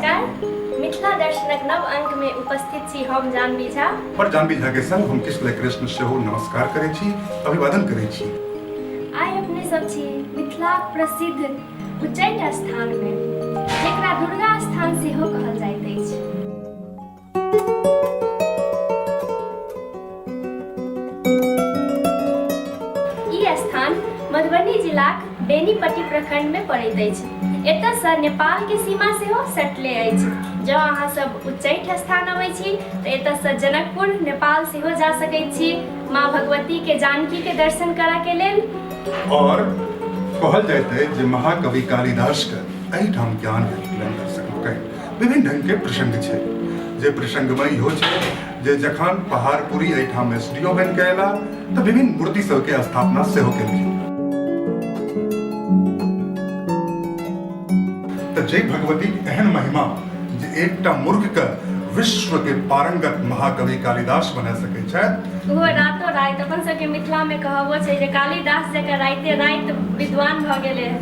नमस्कार। मिथिला दर्शनक नव अंक में उपस्थित छी हम जानवी झा और जानवी झा के संग हम कृष्ण कृष्ण सेहो नमस्कार करै छी, अभिवादन करै छी। आइ अपने सब छी मिथिला प्रसिद्ध उच्चैठ स्थान में, जेकरा दुर्गा स्थान सेहो कहल जाइत अछि। ई स्थान मधुबनी जिलाक बेनीपट्टी प्रखंड में पड़ैत अछि। एतय से नेपाल के सीमा सेहो सटले अछि। जँ अहाँ सब उच्चैठ स्थान अबै छी तऽ एतय से जनकपुर नेपाल सेहो जा सकैत छी, माँ भगवती के जानकी के दर्शन करा के लेल। और कहल जाइत है जे महाकवि कालिदास के एहिठाम ज्ञान भेटलनि दर्शक के। विभिन्न ढंग के प्रसंग छै, जे प्रसंग में इहो छै जे जखन पहाड़पुरी एहिठाम एसडीओ बनि के एला तऽ विभिन्न मूर्ति सबके स्थापना सेहो केलखिन। जय भगवती एहन महिमा जे एकटा मूर्ख के विश्व के पारंगत महाकवि कालिदास बना सकै छथि। वो रातों रात अपन सबके मिथिला में कहबो छै जे कालिदास जकर राते रात विद्वान भ गेले है।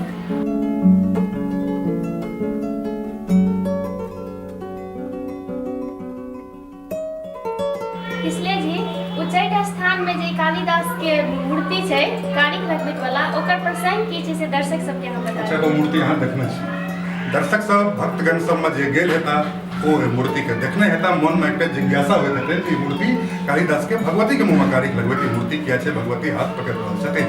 इसलिए जी उच्चैठ स्थान में जे कालिदास के मूर्ति छै कारिक लगबैत वाला, ओकर प्रसंग की छै से दर्शक सबके हम बताएब। अच्छा, वो मूर्ति यहाँ देखने छी। दर्शक सब भक्तगण सब में जे गेल हेता ओ मूर्ति के देखने हेता, मन में एक जिज्ञासा होइत हेतै कि मूर्ति कालिदास के भगवती के मुँह में कारिक लगबैत मूर्ति किया छै, भगवती हाथ पकड़ रहल छथिन।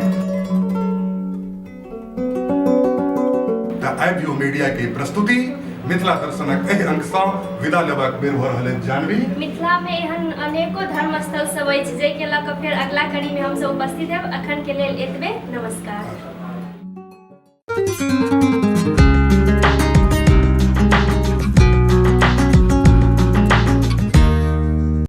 त आइबियो मीडिया की प्रस्तुति मिथिला दर्शनक एहि अंक सँ विदा लेबाक बेर भ रहल अछि। जानवी, मिथिला में एहन अनेको धर्म स्थल सब अछि जे के लऽ कऽ फेर अगला कड़ी में हम सब उपस्थित हेब। अखन के लेल एतबे, नमस्कार।